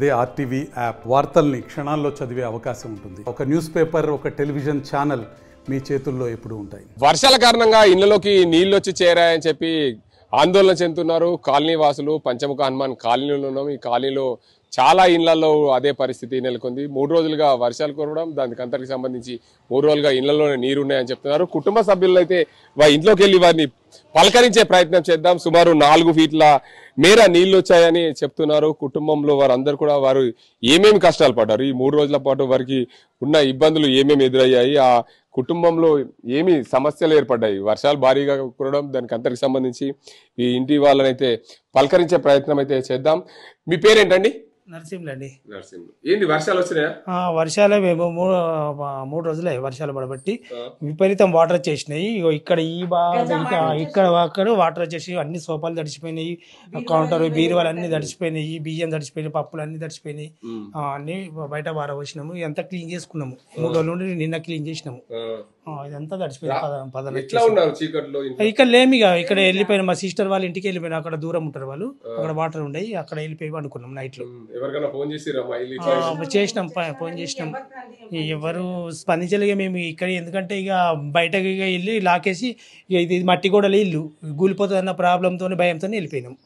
అదే RTV app వార్తల్ని క్షణాల్లో చదివే అవకాశం ఉంటుంది. ఒక న్యూస్ పేపర్, ఒక టెలివిజన్ ఛానల్ మీ చేతుల్లో ఎప్పుడూ ఉంటాయి. వర్షాల కారణంగా ఇళ్లలోకి నీళ్లు వచ్చి చేరాయని చెప్పి ఆందోళన చెందుతున్నారు కాలనీ వాసులు. పంచముఖ హనుమాన్ కాలనీలో ఉన్నాం. ఈ కాలనీలో చాలా ఇళ్లలో అదే పరిస్థితి నెలకొంది. 3 రోజులుగా వర్షాలు కురవడం, దానికి అంతటికి సంబంధించి 3 రోజులుగా ఇళ్లలోనే నీరున్నాయని చెప్తున్నారు. కుటుంబ సభ్యులు అయితే ఇంట్లోకి వెళ్ళి వారిని పలకరించే ప్రయత్నం చేద్దాం. సుమారు 4 ఫీట్ల మేర నీళ్లు వచ్చాయని చెప్తున్నారు. కుటుంబంలో వారందరూ కూడా వారు ఏమేమి కష్టాలు పడ్డారు, ఈ 3 రోజుల పాటు వారికి ఉన్న ఇబ్బందులు ఏమేమి ఎదురయ్యాయి, ఆ కుటుంబంలో ఏమి సమస్యలు ఏర్పడ్డాయి, వర్షాలు భారీగా కురవడం, దానికి అంతటికి సంబంధించి ఈ ఇంటి వాళ్ళనైతే పలకరించే ప్రయత్నం అయితే చేద్దాం. మీ పేరేంటండి? నరసింహులండి. ఏంటి వర్షాలు వచ్చినాయా? వర్షాలే మేము 3 రోజులే వర్షాలు పడబట్టి విపరీతం వాటర్ వచ్చేసినాయి. ఇక్కడ ఈ ఇక్కడ అక్కడ వాటర్ వచ్చేసి అన్ని సోఫాలు తడిచిపోయినాయి, కౌంటర్ బీరువాలు అన్ని తడిచిపోయినాయి, బియ్యం తడిచిపోయినాయి, పప్పులు అన్ని తడిచిపోయినాయి. అన్ని బయట వారవచ్చినాము, ఇదంతా క్లీన్ చేసుకున్నాము. 3 రోజుల నుండి నిన్న క్లీన్ చేసినాము. ఇదంతా తడిచిపోయింది. ఇక్కడ లేమి ఇక్కడ వెళ్ళిపోయినా, మా సిస్టర్ వాళ్ళ ఇంటికి వెళ్ళిపోయినా, అక్కడ దూరం ఉంటారు వాళ్ళు, అక్కడ వాటర్ ఉండయి, అక్కడ వెళ్ళిపోయి అనుకున్నాం. నైట్ లో చేసినాం, ఫోన్ చేసినాం, ఎవరు స్పందించలేక మేము ఇక్కడ, ఎందుకంటే ఇక బయటకి వెళ్ళి లాకేసి ఇది మట్టి గోడలు ఇల్లు కూలిపోతుంది అన్న ప్రాబ్లంతో భయంతో వెళ్ళిపోయినాం.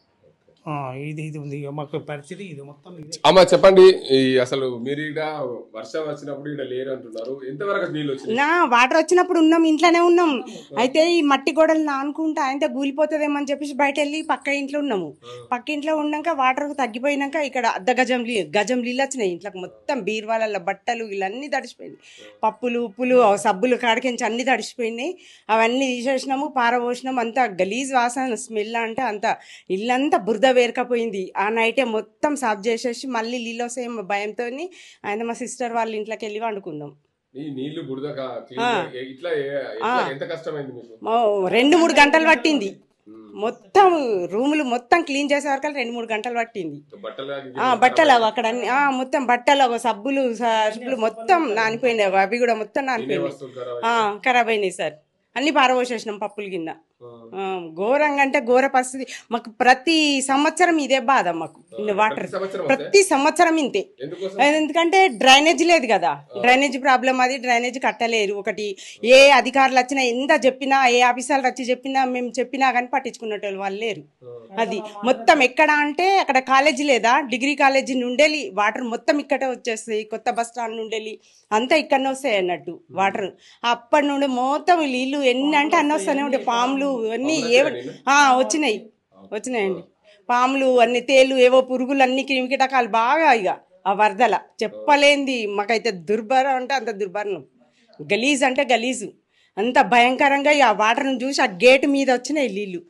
ఇది ఉంది మాకు పరిస్థితి. ఇది మొత్తం అమ్మా చెప్పండి, అసలు మీరు ఇక్కడ వర్షం వచ్చినప్పుడు ఇక్కడ లేరు అంటున్నారు, ఎంతవరకు నీళ్ళు వచ్చినాయి? వాటర్ వచ్చినప్పుడు ఉన్నాం, ఇంట్లోనే ఉన్నాం. అయితే ఈ మట్టి గోడలు నానుకుంటా అయితే కూలిపోతుందేమో అని చెప్పేసి బయట వెళ్ళి పక్క ఇంట్లో ఉన్నాము. పక్క ఇంట్లో ఉన్నాక వాటర్ తగ్గిపోయినాక ఇక్కడ గజం నీళ్ళు వచ్చినాయి. ఇంట్లోకి మొత్తం బీరువాళ్ళ బట్టలు ఇవన్నీ తడిచిపోయినాయి, పప్పులు ఉప్పులు సబ్బులు కాడికించి అన్ని తడిచిపోయినాయి. అవన్నీ తీసేసినాము, పారబోసినాము. అంతా గలీజ్ వాసన, స్మెల్ అంటే అంత ఇల్లంతా బురద వేరకపోయింది. ఆ నైటే మొత్తం సాఫ్ చేసేసి మళ్ళీ నీళ్ళు వస్తే భయంతో ఆయన మా సిస్టర్ వాళ్ళ ఇంట్లోకి వెళ్ళి వండుకున్నాం. 2-3 గంటలు పట్టింది. మొత్తం రూములు మొత్తం క్లీన్ చేసే వరకు 2-3 గంటలు పట్టింది. బట్టలు అక్కడ అన్ని మొత్తం బట్టలు, సబ్బులు మొత్తం నానిపోయినాయి. అవి కూడా మొత్తం నానిపోయినాయి, ఖరాబ్ అయినాయి సార్. అన్ని పారబోసేసినాం పప్పుల కింద. ఘోరంగా అంటే ఘోర పరిస్థితి. మాకు ప్రతి సంవత్సరం ఇదే బాధ. మాకు వాటర్ ప్రతి సంవత్సరం ఇంతే. ఎందుకంటే డ్రైనేజ్ లేదు కదా, డ్రైనేజ్ ప్రాబ్లం. అది డ్రైనేజ్ కట్టలేరు. ఒకటి ఏ అధికారులు వచ్చినా, ఎంత చెప్పినా, ఏ ఆఫీసర్లు వచ్చి చెప్పినా, మేము చెప్పినా కానీ పట్టించుకునేటోళ్ళు వాళ్ళు లేరు. అది మొత్తం ఎక్కడ అంటే అక్కడ కాలేజీ లేదా, డిగ్రీ కాలేజీ నుండేలి వాటర్ మొత్తం ఇక్కడే వచ్చేస్తాయి. కొత్త బస్ స్టాండ్ నుండేలి అంతా ఇక్కడనే వస్తాయి అన్నట్టు వాటర్. అప్పటి నుండి మొత్తం నీళ్ళు ఎన్ని అంటే అన్నీ వస్తానే ఉంటాయి. పాములు అన్నీ వచ్చినాయండి. పాములు అన్ని, తేలు, ఏవో పురుగులు, అన్ని క్రిమికీటకాలు బాగా ఇక ఆ వరదల చెప్పలేంది. మాకైతే దుర్భరం అంటే అంత దుర్భరం, గలీజ్ అంటే గలీజు, అంత భయంకరంగా. ఆ వాటర్ను చూసి ఆ గేటు మీద వచ్చినాయి నీళ్ళు.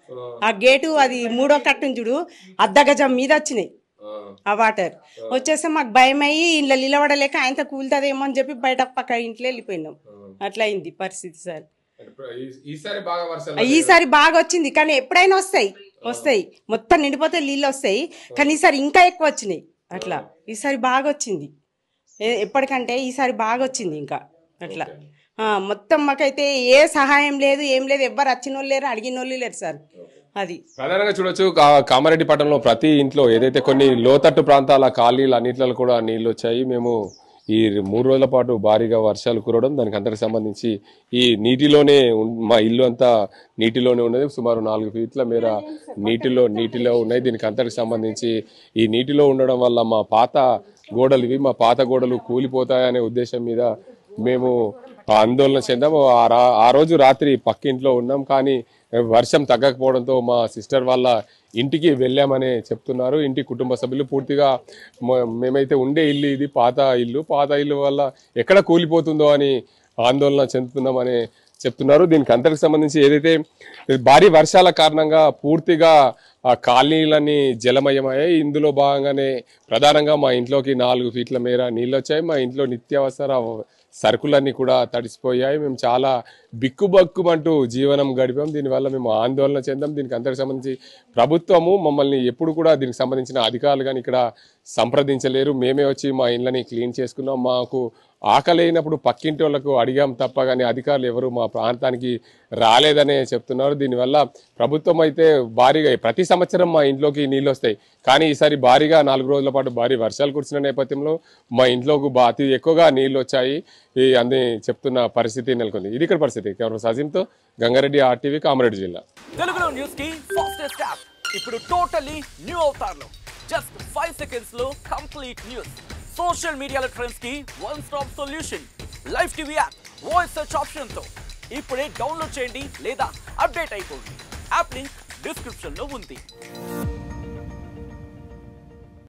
ఆ గేటు అది 3వ కట్టును చూడు, అర్ధగజం మీద వచ్చినాయి ఆ వాటర్. వచ్చేస్తే మాకు భయం అయ్యి ఇంట్లో నిలబడలేక ఆయనతో కూలుతుందేమో అని చెప్పి బయట పక్క ఇంట్లో వెళ్ళిపోయినాం. అట్లా అయింది పరిస్థితి సార్. ఈసారి బాగా వచ్చింది, కానీ ఎప్పుడైనా వస్తాయి మొత్తం నిండిపోతే నీళ్ళు వస్తాయి, కానీ ఈసారి ఇంకా ఎక్కువ వచ్చినాయి. అట్లా ఈసారి బాగా వచ్చింది, ఎప్పటికంటే ఈసారి బాగా వచ్చింది ఇంకా. అట్లా మొత్తం మాకైతే ఏ సహాయం లేదు, ఏం లేదు. ఎవ్వరు వచ్చిన వాళ్ళు లేరు, అడిగిన వాళ్ళు లేరు సార్. అది ప్రధానంగా చూడొచ్చు కామారెడ్డి పట్టణంలో ప్రతి ఇంట్లో ఏదైతే కొన్ని లోతట్టు ప్రాంతాల కాలనీలు అన్నిట్లలో కూడా నీళ్ళు వచ్చాయి. మేము ఈ 3 రోజుల పాటు భారీగా వర్షాలు కురవడం, దానికి అందరికి సంబంధించి ఈ నీటిలోనే మా ఇల్లు అంతా నీటిలోనే ఉన్నది. సుమారు 4 ఫీట్ల మేర నీటిలో ఉన్నాయి. దీనికి అంతటికి సంబంధించి ఈ నీటిలో ఉండడం వల్ల మా పాత గోడలు కూలిపోతాయనే ఉద్దేశం మీద మేము ఆందోళన చెందాము. ఆ రోజు రాత్రి పక్కింట్లో ఉన్నాం, కానీ వర్షం తగ్గకపోవడంతో మా సిస్టర్ వాళ్ళ ఇంటికి వెళ్ళామని చెప్తున్నారు. ఇంటి కుటుంబ సభ్యులు పూర్తిగా మేమైతే ఉండే ఇల్లు ఇది పాత ఇల్లు వల్ల ఎక్కడ కూలిపోతుందో అని ఆందోళన చెందుతున్నామని చెప్తున్నారు. దీనికి అంతటికి సంబంధించి ఏదైతే భారీ వర్షాల కారణంగా పూర్తిగా ఆ కాలనీలన్నీ జలమయమయ్యాయి. ఇందులో భాగంగానే ప్రధానంగా మా ఇంట్లోకి 4 ఫీట్ల మేర నీళ్ళు వచ్చాయి. మా ఇంట్లో నిత్యావసర సరుకులన్నీ కూడా తడిసిపోయాయి. మేము చాలా బిక్కుబక్కుమంటూ జీవనం గడిపాం. దీనివల్ల మేము ఆందోళన చెందాం. దీనికి అంతకు సంబంధించి ప్రభుత్వము మమ్మల్ని ఎప్పుడు కూడా దీనికి సంబంధించిన అధికారులు కానీ ఇక్కడ సంప్రదించలేరు. మేమే వచ్చి మా ఇళ్ళని క్లీన్ చేసుకున్నాం. మాకు ఆకలేనప్పుడు పక్కింటి వాళ్ళకు అడిగాం తప్ప కానీ అధికారులు ఎవరు మా ప్రాంతానికి రాలేదనే చెప్తున్నారు. దీనివల్ల ప్రభుత్వం అయితే భారీగా ప్రతి సంవత్సరం మా ఇంట్లోకి నీళ్ళు వస్తాయి. కానీ ఈసారి భారీగా 4 రోజుల పాటు భారీ వర్షాలు కురిసిన నేపథ్యంలో మా ఇంట్లోకి అతి ఎక్కువగా నీళ్ళు వచ్చాయి అని చెప్తున్న పరిస్థితి నెలకొంది. ఇది ఇక్కడ పరిస్థితి. కేవలం సజీంతో గంగారెడ్డి, RTV, కామారెడ్డి జిల్లా. తెలుగులో న్యూస్ కి ఫాస్టెస్ట్ యాప్ ఇప్పుడు టోటలీ న్యూ అవతార్లో జస్ట్ 5 seconds లో కంప్లీట్ న్యూస్. సోషల్ మీడియాలో ట్రెండ్స్ కి one stop solution. Live TV app voice search option తో ఇప్పుడే డౌన్లోడ్ చేయండి లేదా అప్డేట్ అయిపోండి. యాప్ లింక్ డిస్క్రిప్షన్ లో ఉంది.